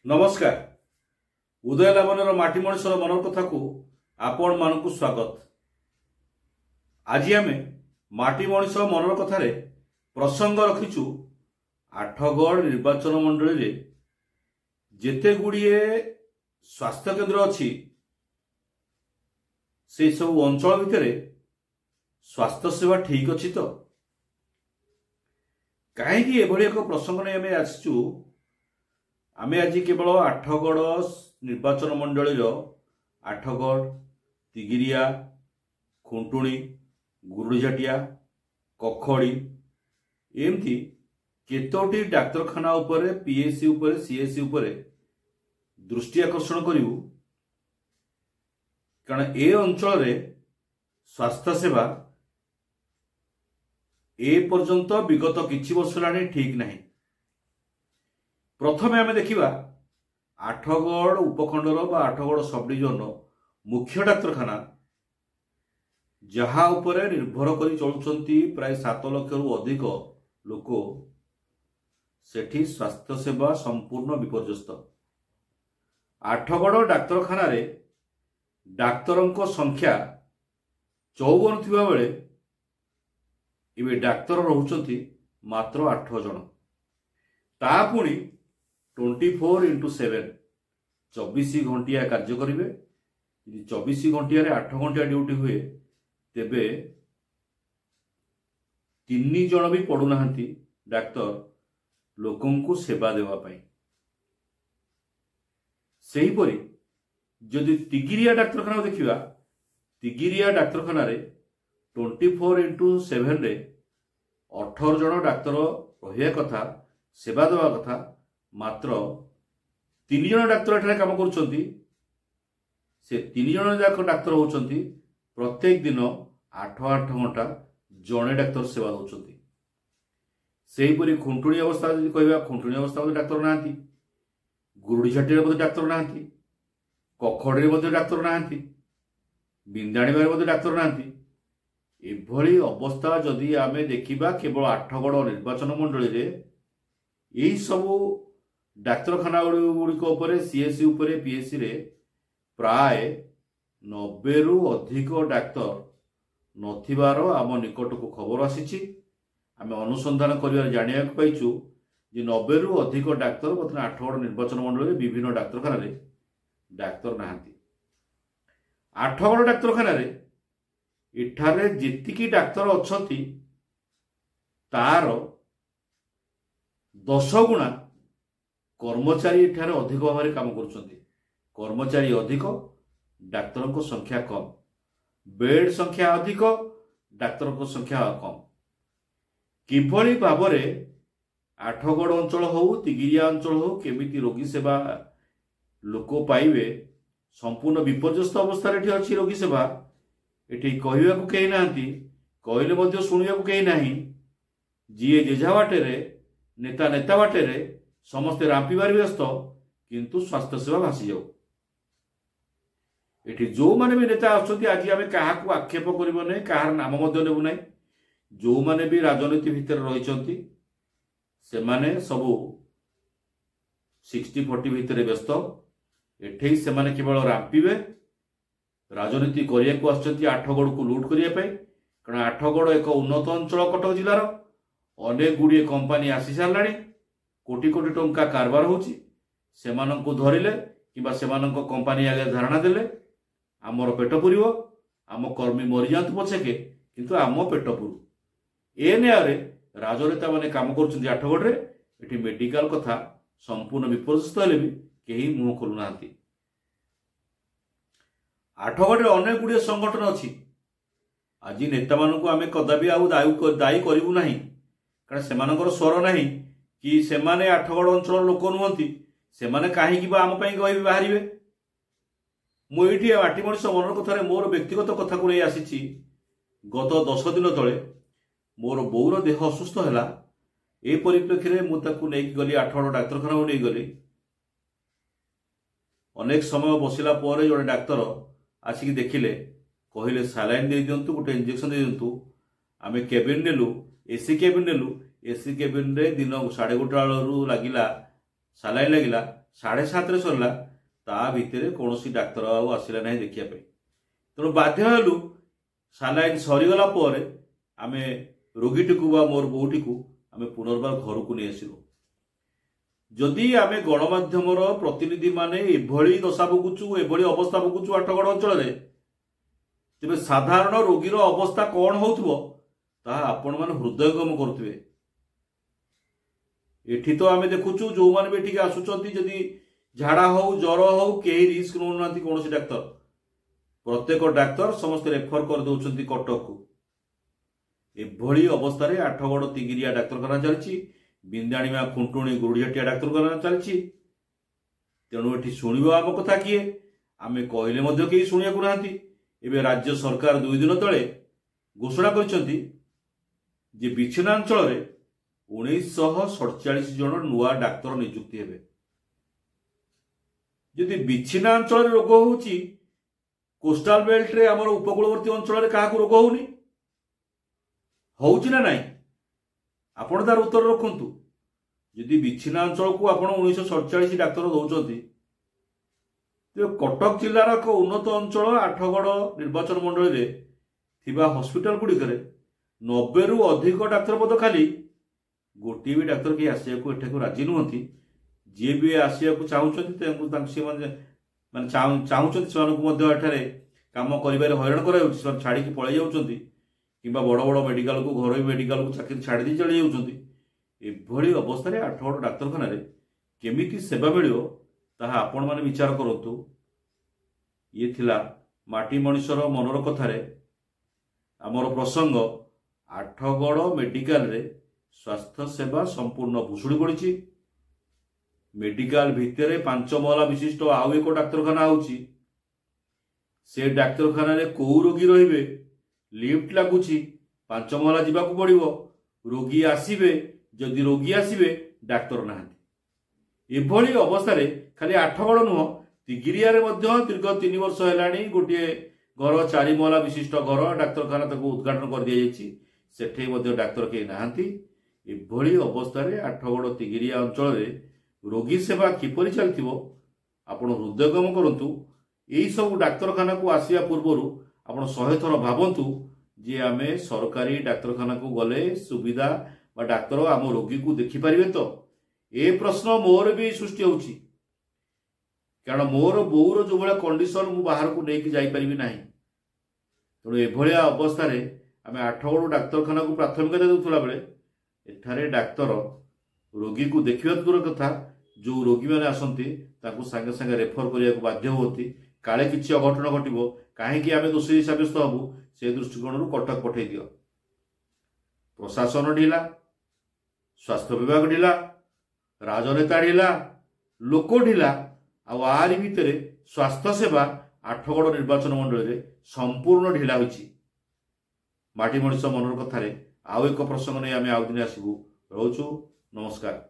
नमस्कार। उदय लावण्यर माटी मणिषर मन कथा को आपण मानकु स्वागत। आज आम माटी मणिष मन कथार प्रसंग रखीचु आठगढ़ निर्वाचन मंडली रे जेते गुड़िए स्वास्थ्य केन्द्र अच्छी से सब अंचल भितर स्वास्थ्य सेवा ठीक अच्छी तो कहीं एभली एक प्रसंग नहीं आम आसचु। आमे आज केवल आठगढ़ निर्वाचन मंडली आठगढ़ तिगिरिया खुंटुणी गुरुड़ीझाटिया कखड़ी एमती केतोटी डाक्तरखाना उपरे पीएससी उपरे सीएससी उपरे दृष्टि आकर्षण करिवु। कारण ए अंचल रे स्वास्थ्य सेवा ए पर्यंत विगत किछि वर्ष लानी ठीक नहीं। प्रथमे आमे देखिबा आठगढ़ उपखंडर बा आठगढ़ सब डिविजन मुख्य डाक्तरखाना जहा उपरे निर्भर करी चलुचंती प्राय 7 लाख रु अधिक लोक सेठी स्वास्थ्य सेवा संपूर्ण विपर्यस्त। आठगढ़ डाक्तरखाना रे डाक्तरंको संख्या 54 थिबा बेले इबे डाक्तर रहुचंती मात्र 8 जन। ता पुणी 24x7 24 घंटिया कार्य करेंगे। 24 घंटिया 8 घंटिया ड्यूटी हुए तेबे 3 जन भी पड़ुना डाक्तर लोकं को सेवा देवा पाई। सेहीपरि जदि तिगिरिया डाक्तरखाना देखिबा तिगिरिया डाक्तरखाना रे 24x7 रे 18 जन डाक्तर रहिया कथा सेवा देवा कथा मात्र 3 जन डाक्तर एठारे काम करुछंती। से 3 जन जाक डाक्तर होउछंती प्रत्येक दिन 8-8 घंटा जने डाक्तर सेवा दउछंती। सेहीपरि खुंटुणी अवस्था जदि कहबा खुंटुणी अवस्था में डाक्तर नाहांती, गुरुड़ीझाटी रे डाक्तर नाहांती, कखड़ी रे मध्ये डाक्तर नाहांती, बिंदाणी रे मध्ये डाक्तर नाहांती। एभली अवस्था जदि आमे देखिबा केवल आठगढ़ निर्वाचन मंडली रे यही सबू डाक्तरखाना गुड़िक सीएससी उपरे पीएससी रे प्राय 90 रु अधिक डाक्तर नथिबार आम निकट को खबर आसीछि। आम अनुसंधान करिवार जानिया पाइछु जे 90 रु अधिक डाक्तर बर्तमान आठगढ़ निर्वाचन मंडल रे विभिन्न डाक्तरखाना रे डाक्तर नाहांती। आठगढ़ डाक्तरखाना रे एठारे जेतिकी डाक्तर अछंती तार 10 गुणा कर्मचारी एठारे अधिक भाव में काम करुछंती। कर्मचारी अधिक डाक्तरों को संख्या कम, बेड संख्या अधिक डाक्तरों को संख्या कम। किभली भाव में आठगढ़ अंचल हो तिगिरिया अंचल हो केमिति रोगी सेवा लोक पाइबे संपूर्ण विपर्यस्त अवस्था रे अछि। रोगी सेवा एठी कहवा को कहीं नांती, कहले मध्य सुनिया को कहीं नहीं। जीए जेझा बाटे रे नेता नेता बाटे रे समस्ते रांपिबार व्यस्त किंतु स्वास्थ्य सेवा भासी जाऊ। एठी जो माने भी नेता आछंती आज आमे काहा को आक्षेप करिवो नै, काहार नाम मध्य नेबु नै। जो माने भी राजनीति भितर रहिचंती से माने सबु 60-40 भितर व्यस्त। एठी से माने केवल रांपिबे राजनीति करिया को आछंती आठगढ़ को लूट करिया पाई। कारण आठगढ़ एक उन्नत अंचल कटक जिलार अनेक गुड़िए कंपानी आसी सारलाणी, कोटी कोटी टंका कारबार होची। सेमानंको धरिले किबा सेमानंको कंपानी आगे धारणा देले आमर पेट पुरिवो, आम कर्मी मरि जांतु पछेके किंतु आम पेट पुरु। ए न्याय राजनेता माने काम करुछंती आठगढ़ रे। एठी मेडिकल कथा संपूर्ण विपर्यस्त हेले भी केही मुंह खोलु नांती। आठगढ़ रे अनेक गुड़िए संगठन अछि। आज नेता मानकु आमे कदाबी आउ दायी करिवु नाही, कारण सेमानकर स्वर नाही कि सेमाने आठगढ़ अंचल लोक नुहंती। सेमाने काहेकि बा आम पई कहबी बाहरिबे। मु एठी माटी मणिष मन कथा रे मोर व्यक्तिगत कथा को नै आसीछि। गत 10 दिन तळे मोर बौर देह असुस्थ हैला। ए परिप्रेक्षी रे मु ताकू नै गली आठगढ़ डाक्तरखाना नै गली। अनेक समय बसिला परे जड़े डाक्तर आसिक देखिले, कहले सालाइन दे दियंतु, गोटे इंजेक्शन दे दियंतु। आमे केबिन नेलु, एसी केबिन नेलु। एसी केबिन रे दिन 1:30 लगिला सालाइन लगिला 7:30 सरला ता भितर कौन डाक्तर आसला ना देखापी तेणु बाध्य हेलु सालाइन सरीगला आम रोगीटी को मोर बोटी को आम पुनर्बार घर को नहीं आसलु जदि आम गणमाध्यम प्रतिनिधि माने एभली दशा भोगुचु एभली अवस्था भोगुचु आठगड़ अंचल तेज साधारण रोगीर अवस्था कौन हो आपण मैंने हृदयंगम करुवे। एठी तो आम देखुचु जो मैंने भी एठिक आसुचंती जदि झाड़ा हो ज्वर हो कहीं रिस्क नौना कौन डाक्तर प्रत्येक डाक्तर समस्त रेफर कर दौरान कटक को एभली अवस्था आठगड़ तिगिरिया डाक्तरखाना चलती बिंदाणीमा खुंटुणी गुरुझाटिया डाक्तरखाना चलती तेणु ये शुणा आम कथा किए आम कहले कहीं शुणा ना एवं राज्य सरकार 2 दिन तले घोषणा करछंती जे विच्छिन्नांचल 1947 जन नुआ डाक्तर नियुक्ति हेबे। जदि विच्छिन्नांचल रोग होउची कोस्टाल बेल्ट रे हमर उपकूलवर्ती अंचल रे काहा को रोग होउनी होउची ना नाही आपण तार उत्तर रखंतु। जदि विच्छिन्नांचल को आपण 1947 डाक्तर दौचंती तो कटक जिलार एक उन्नत अंचल आठगड़ निर्वाचन मंडल रे थिबा हॉस्पिटल गुड़िक 90 रु अधिक डाक्तर पद खाली गोटे भी डाक्तर के आसिया को एठा को राजी नुहंती जी भी आसिया को चाहूँगी माने चाहूँगी से काम कर हैरान कर छाड़ी पलि जाऊँगी कि बड़ बड़ मेडिकल को घर मेडिकल को चाकरी छाड़ी चली जाऊँगी एभली अवस्था आठगड़ डाक्तरखाना केमिति सेवा मिलियो ताहा आपण माने विचार करंतु। ये थिला माटी मनीषर मनर कथारे आमर प्रसंग आठगड़ मेडिकल रे स्वास्थ्य सेवा संपूर्ण भुसुड़ी पड़ी मेडिकल भितर 5 महला विशिष्ट आउ एक डाक्तरखाना होची से डाक्तरखाना रे को रोगी रहिबे लिफ्ट लागुची 5 महला जीवाकू पड़िबो रोगी आसीबे जदि रोगी आसीबे डाक्तर नाहांती एभली अवस्था खाली आठगड़ नुह तिगिरिया दीर्घ 3 वर्ष है गोटे घर 4 महला विशिष्ट घर डाक्तरखाना उद्घाटन कर दी जाइए डाक्तर कहीं नहांती एभली अवस्था आठगड़ तिगिरिया अंचल रोगी सेवा किपरि चलथिबो आपण हृदयगम करंतु। यही सब डाक्तरखाना को आसिया पूर्वर आपण 100 थर भावंतु जे आमे सरकारी डाक्तरखाना को गले सुविधा बा डाक्तर आम रोगी को देखि पारिबे तो ए प्रश्न मोर भी सृष्टि होउची कारण मोर बोर जो भाया कंडीशन मु बाहर को लेकिन जापरि ना तेणु एभलिया अवस्था आम आठगड़ डाक्तरखाना को प्राथमिकता देउथला बेले एठारे डाक्तर रोगी को देखिबा दूर कथा जो रोगी मैंने आसती सागे सागे रेफर करने को बाध्य होती काले किसी अघटन घटो कहीं आम दोषी सब्यस्त हबू से दृष्टिकोण कटक पठे दियो। प्रशासन ढिला स्वास्थ्य विभाग ढिला राजनेता ढिला लोक ढिला आरी भितर स्वास्थ्य सेवा आठगड़ निर्वाचन मंडल में संपूर्ण ढिला होइछि। माटी मनीष मनर कथार आउ एक प्रसंग नहीं आम आउ दिन आसबू रोचु नमस्कार।